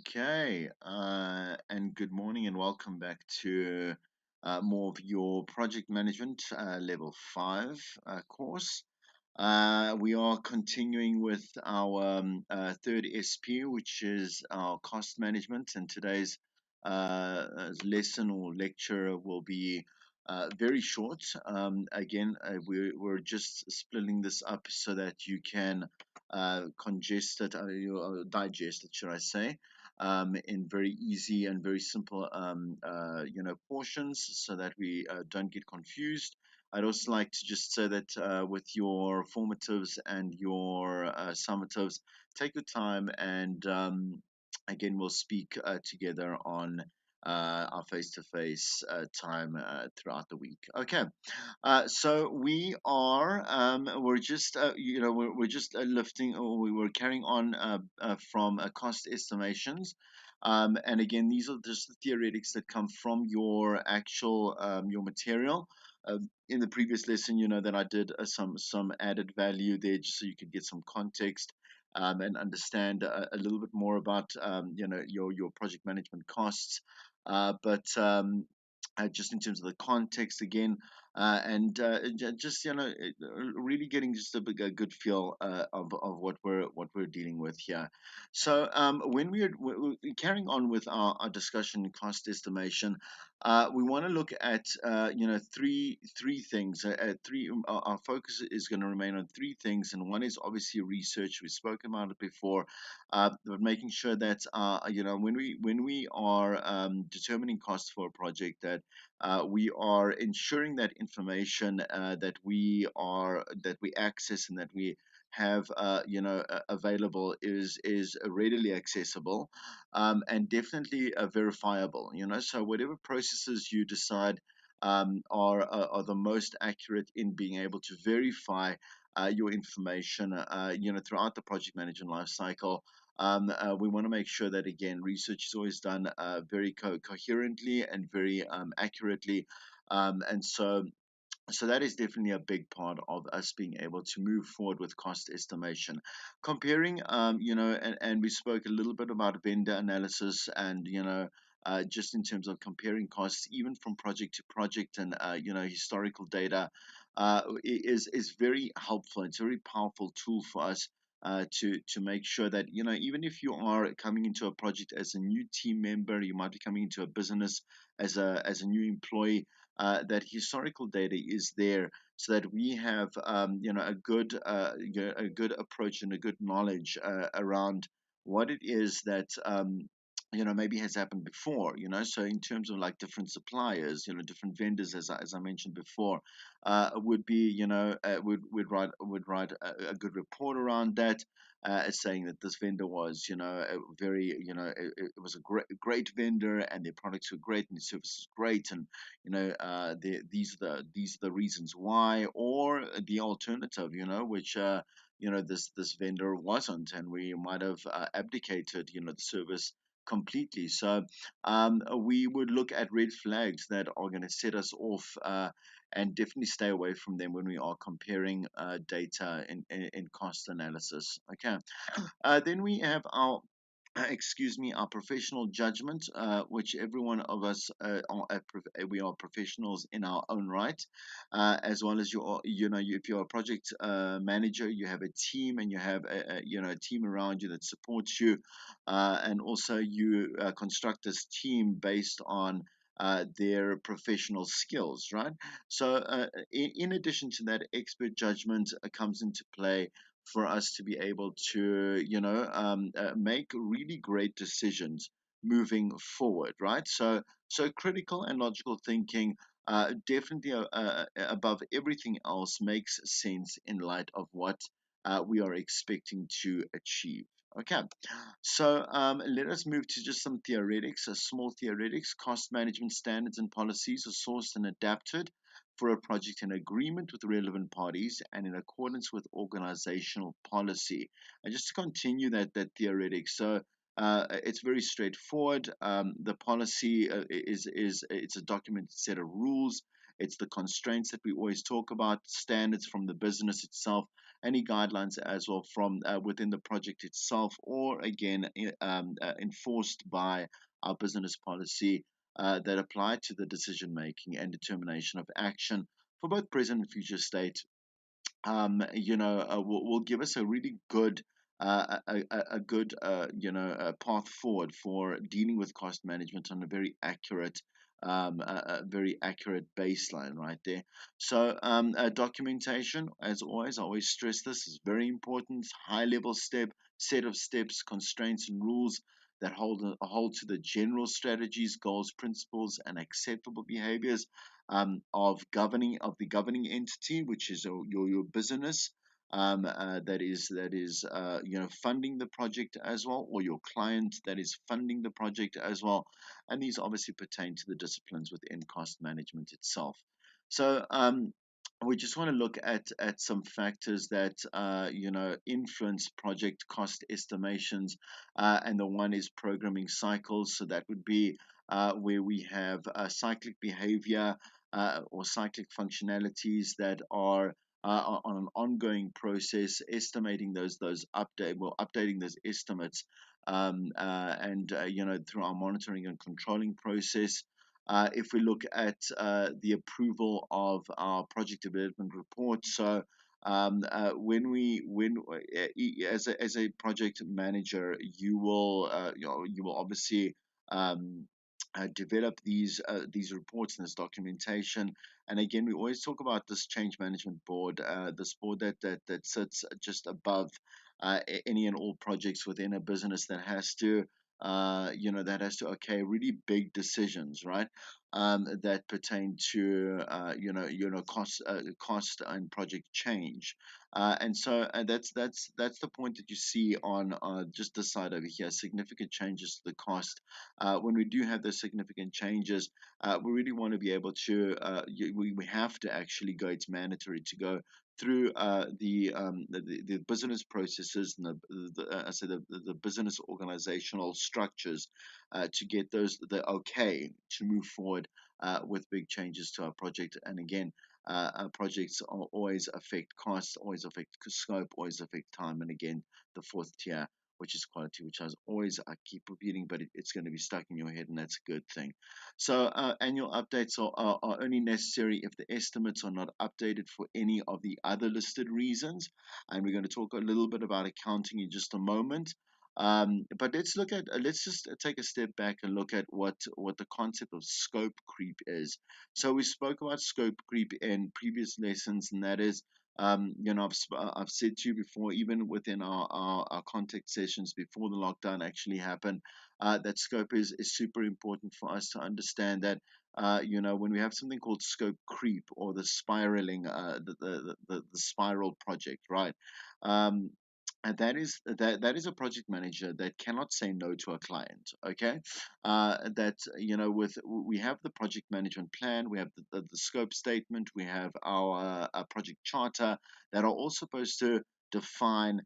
Okay, and good morning and welcome back to more of your project management level 5 course. We are continuing with our third SP, which is our cost management, and today's lesson or lecture will be very short. We're just splitting this up so that you can congest it, digest it, should I say, in very easy and very simple, portions, so that we don't get confused. I'd also like to just say that with your formatives and your summatives, take your time and again, we'll speak together on our face-to-face time throughout the week. Okay, so we're just we're just lifting, or we were carrying on from cost estimations. And again, these are just the theoretics that come from your actual your material. In the previous lesson, you know that I did some added value there, just so you could get some context and understand a little bit more about your project management costs. But just in terms of the context again, just really getting just a good feel of what we're dealing with here. So when we're carrying on with our discussion cost estimation, we want to look at three things. Our focus is going to remain on three things, and one is obviously research. We've spoken about it before, but making sure that when we are determining costs for a project, that we are ensuring that information that we access and that we have available is readily accessible, and definitely verifiable. So whatever processes you decide are the most accurate in being able to verify your information, throughout the project management life cycle. We want to make sure that, again, research is always done very coherently and very accurately. And so that is definitely a big part of us being able to move forward with cost estimation. Comparing, and we spoke a little bit about vendor analysis, and just in terms of comparing costs, even from project to project, and historical data, is very helpful. It's a very powerful tool for us. To make sure that, even if you are coming into a project as a new team member, you might be coming into a business as a new employee, that historical data is there, so that we have a good approach and a good knowledge around what it is that maybe has happened before. So in terms of like different suppliers, different vendors, as I mentioned before, would be, would write a good report around that, as saying that this vendor was, a very, it was a great vendor, and their products were great and the service is great, and these are the reasons why. Or the alternative, which this vendor wasn't, and we might have abdicated the service completely. So we would look at red flags that are going to set us off, and definitely stay away from them when we are comparing data in cost analysis. Okay. Then we have our our professional judgment, which every one of us we are professionals in our own right, as well as if you're a project manager, you have a team, and you have a team around you that supports you, and also you construct this team based on their professional skills, right? So, in addition to that, expert judgment comes into play for us to be able to, make really great decisions moving forward, right? So critical and logical thinking, definitely above everything else, makes sense in light of what we are expecting to achieve. Okay, so let us move to just some theoretics, small theoretics. Cost management standards and policies are sourced and adapted for a project in agreement with relevant parties and in accordance with organizational policy. And just to continue that theoretic, so it's very straightforward. The policy is it's a documented set of rules. It's the constraints that we always talk about, standards from the business itself, any guidelines as well from within the project itself, or again enforced by our business policy that apply to the decision making and determination of action for both present and future state, will give us a really good a good path forward for dealing with cost management on a very accurate baseline right there. So documentation, as always, I always stress this is very important. High level set of steps, constraints, and rules that hold to the general strategies, goals, principles, and acceptable behaviors of the governing entity, which is your business, that is funding the project as well, or your client that is funding the project as well, and these obviously pertain to the disciplines within cost management itself. So we just want to look at some factors that influence project cost estimations, and the one is programming cycles. So that would be where we have cyclic behavior or cyclic functionalities that are on an ongoing process, estimating updating those estimates, and through our monitoring and controlling process. If we look at the approval of our project development report, so as a project manager, you will obviously develop these reports and this documentation. And again, we always talk about this change management board, this board that sits just above any and all projects within a business that has to okay really big decisions, right? That pertain to cost and project change, and that's the point that you see on just this side over here. Significant changes to the cost. When we do have those significant changes, we really want to be able to. We have to actually go. It's mandatory to go through the business processes and the business organizational structures to get the okay to move forward with big changes to our project. And again, our projects always affect costs, always affect scope, always affect time. And again, the fourth tier, which is quality, which I keep repeating, but it's going to be stuck in your head, and that's a good thing. So annual updates are only necessary if the estimates are not updated for any of the other listed reasons. And we're going to talk a little bit about accounting in just a moment. But let's just take a step back and look at what the concept of scope creep is. So we spoke about scope creep in previous lessons, and that is, I've said to you before, even within our contact sessions before the lockdown actually happened, that scope is super important for us to understand that. When we have something called scope creep, or the spiraling, the spiral project, right? Um, and that is a project manager that cannot say no to a client. Okay, that with we have the project management plan, we have the scope statement, we have our project charter that are all supposed to define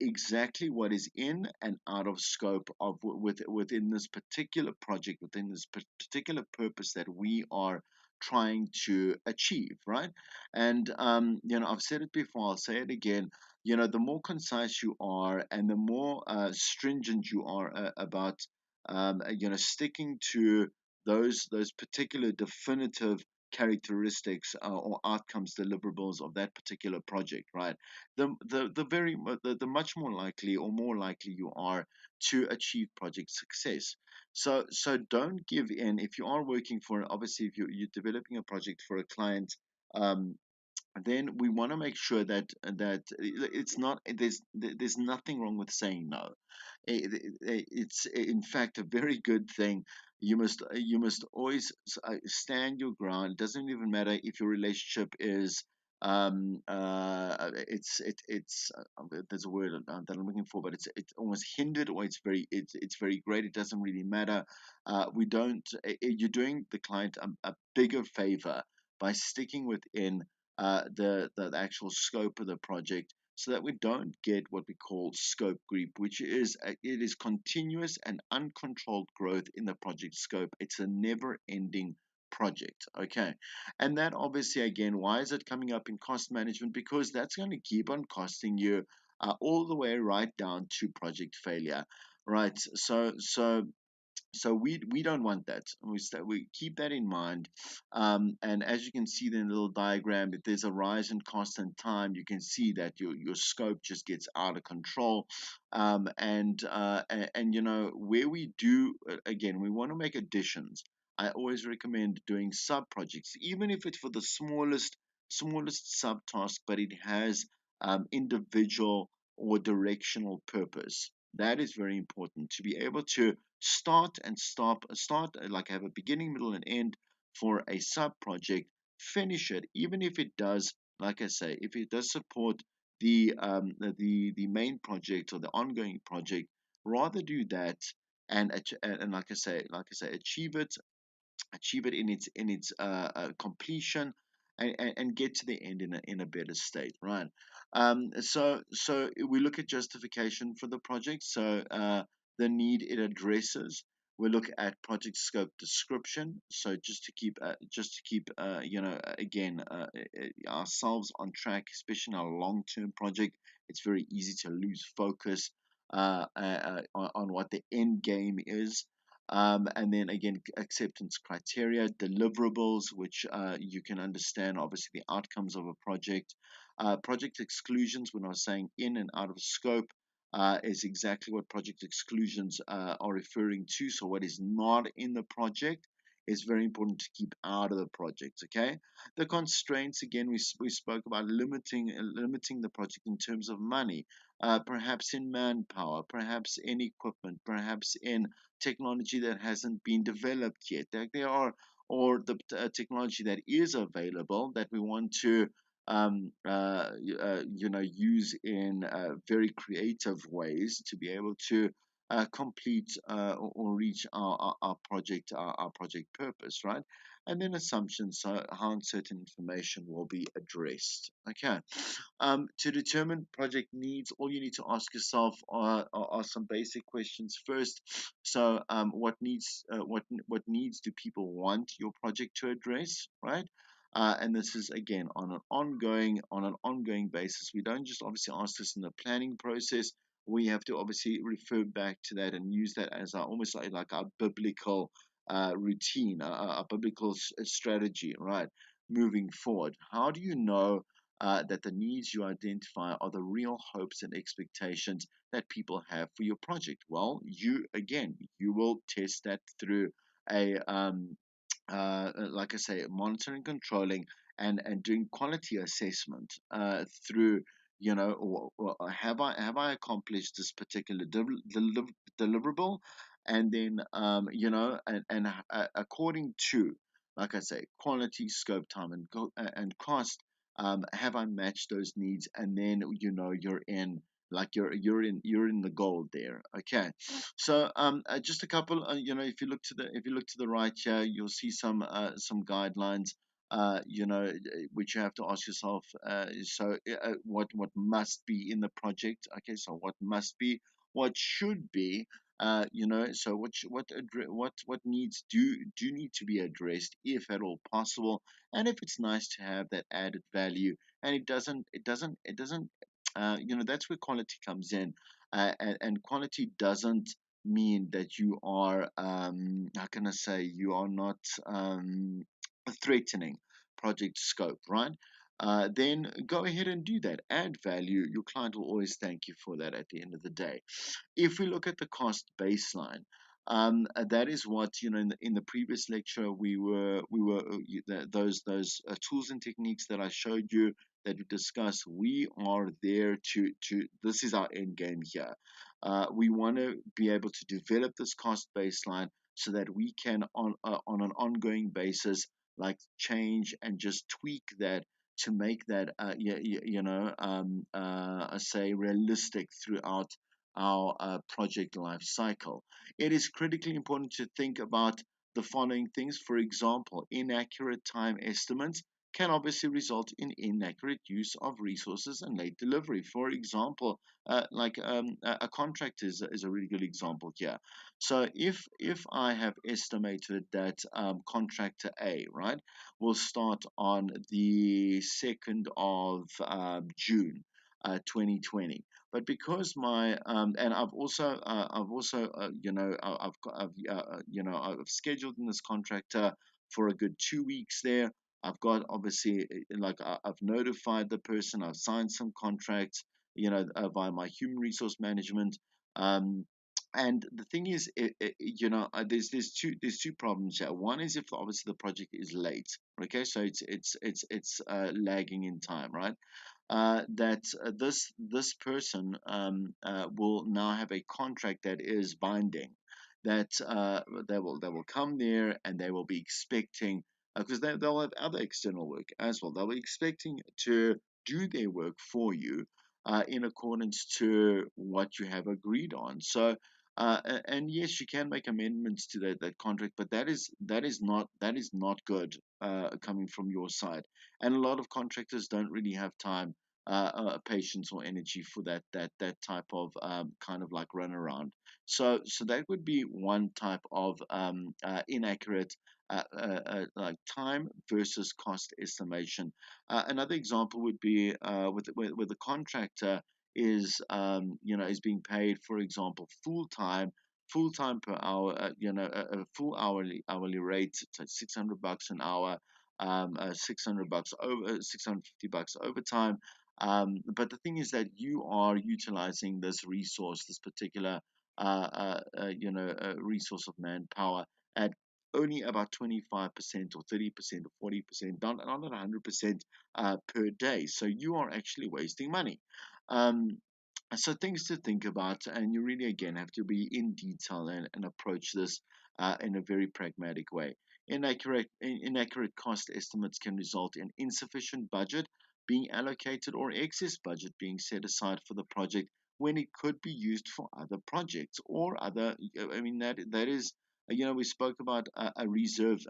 exactly what is in and out of scope within this particular project, within this particular purpose that we are trying to achieve, right? And I've said it before, I'll say it again. The more concise you are, and the more stringent you are about sticking to those particular definitive characteristics or outcomes, deliverables of that particular project, right? The much more likely, or more likely, you are to achieve project success. So don't give in if you are working for, obviously, if you're developing a project for a client. Then we want to make sure that it's not there's nothing wrong with saying no. It's in fact a very good thing. You must always stand your ground. It doesn't even matter if your relationship is it's there's a word that I'm looking for, but it's almost hindered, or it's very great. It doesn't really matter. We don't You're doing the client a bigger favor by sticking within the actual scope of the project, so that we don't get what we call scope creep, which is it is continuous and uncontrolled growth in the project scope. It's a never ending project. Okay. And that obviously, again, why is it coming up in cost management? Because that's going to keep on costing you all the way right down to project failure. Right. So we don't want that. We keep that in mind. And as you can see in the little diagram, if there's a rise in cost and time, you can see that your scope just gets out of control. And you know, where we do again, we want to make additions. I always recommend doing sub projects, even if it's for the smallest subtask, but it has individual or directional purpose. That is very important to be able to start and start like have a beginning, middle, and end for a sub project, finish it, even if it does, like I say, if it does support the main project or the ongoing project, rather do that and like I say, achieve it in its completion, and get to the end in a better state, right? So we look at justification for the project, so the need it addresses. We look at project scope description, so just to keep again ourselves on track, especially in our long-term project. It's very easy to lose focus on what the end game is. And then again, acceptance criteria, deliverables, which you can understand obviously the outcomes of a project. Project exclusions, when I was saying in and out of scope, is exactly what project exclusions are referring to. So, what is not in the project is very important to keep out of the project. Okay, the constraints again, we spoke about limiting the project in terms of money, perhaps in manpower, perhaps in equipment, perhaps in technology that hasn't been developed yet. There are, or the technology that is available that we want to use in very creative ways to be able to complete or reach our project purpose, right? And then assumptions, so how uncertain information will be addressed. Okay. To determine project needs, all you need to ask yourself are some basic questions first. So, what needs do people want your project to address, right? And this is again on an ongoing basis. We don't just obviously ask this in the planning process. We have to obviously refer back to that and use that as our almost like our biblical routine, our biblical strategy, right? Moving forward, how do you know that the needs you identify are the real hopes and expectations that people have for your project? Well, you will test that through a like I say, monitoring, controlling, and doing quality assessment through, have I accomplished this particular deliverable, and then according to, like I say, quality, scope, time, and cost, have I matched those needs? And then you're in, like you're in the gold there. Okay. So just a couple, if you look to the right here, you'll see some guidelines, which you have to ask yourself. What must be in the project? Okay, so what must be, what should be, so what needs do need to be addressed, if at all possible, and if it's nice to have that added value, and that's where quality comes in, and quality doesn't mean that you are, how can I say, you are not threatening project scope, right? Then go ahead and do that. Add value. Your client will always thank you for that at the end of the day. If we look at the cost baseline, that is what, in the previous lecture, those tools and techniques that I showed you, that we discussed. We are there to this is our end game here. We want to be able to develop this cost baseline so that we can, on an ongoing basis, like, change and just tweak that to make that say, realistic throughout our project life cycle. It is critically important to think about the following things. For example, inaccurate time estimates can obviously result in inaccurate use of resources and late delivery. For example, a contract is a really good example here. So if I have estimated that contractor A, right, will start on the 2nd of June, 2020. But because my and I've also I've scheduled in this contractor for a good 2 weeks there. I've got obviously I've notified the person. I've signed some contracts, via my human resource management. Um, and the thing is, there's two problems here. One is if obviously the project is late. Okay, so it's lagging in time, right? That this person will now have a contract that is binding, that they will come there and they will be expecting, because they'll have other external work as well. They'll be expecting to do their work for you in accordance to what you have agreed on. So. And yes, you can make amendments to that contract, but that is not good coming from your side. And a lot of contractors don't really have time, patience or energy for that type of kind of like runaround. So that would be one type of inaccurate like time versus cost estimation. Another example would be with the contractor is being paid, for example, full time per hour, a full hourly rate, so $600 an hour, $600 over, $650 overtime. But the thing is that you are utilizing this resource, this particular resource of manpower at only about 25% or 30% or 40%, not at 100% per day. So you are actually wasting money. Um, so things to think about, and you really again have to be in detail and approach this in a very pragmatic way. Inaccurate cost estimates can result in insufficient budget being allocated or excess budget being set aside for the project when it could be used for other projects or other. I mean that is. We spoke about a reserve,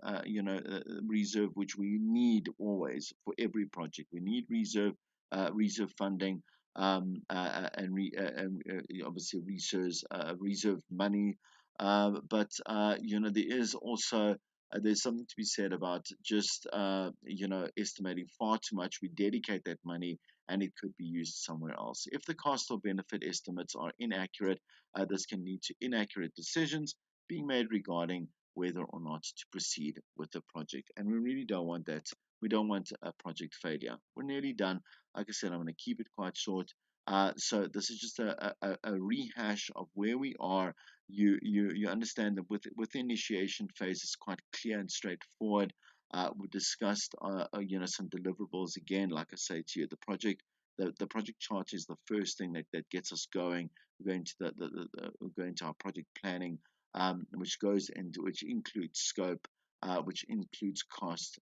reserve which we need always for every project. We need reserve funding, and obviously reserve money. But there is also there's something to be said about just estimating far too much. We dedicate that money and it could be used somewhere else. If the cost or benefit estimates are inaccurate, this can lead to inaccurate decisions being made regarding whether or not to proceed with the project. And we really don't want that. We don't want a project failure. We're nearly done. Like I said, I'm going to keep it quite short. So this is just a rehash of where we are. You understand that with the initiation phase, it's quite clear and straightforward. We discussed some deliverables again. Like I say to you, the project chart is the first thing that gets us going. We're going to we're going to our project planning, which includes scope, which includes cost,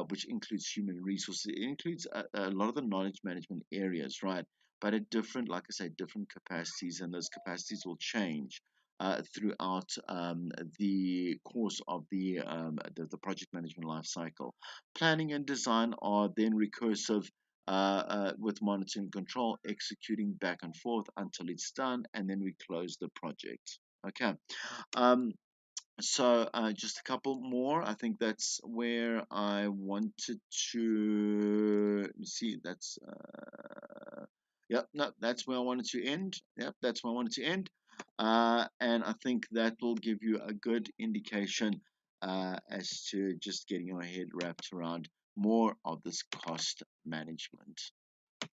which includes human resources. It includes a lot of the knowledge management areas, right? But at different, like I say, different capacities, and those capacities will change throughout the course of the project management life cycle. Planning and design are then recursive. With monitoring and control, executing back and forth until it's done, and then we close the project. Okay. Um, just a couple more. I think that's where I wanted to. Let me see. Yep. No, that's where I wanted to end. Yep, that's where I wanted to end. And I think that will give you a good indication as to just getting your head wrapped around more of this cost management.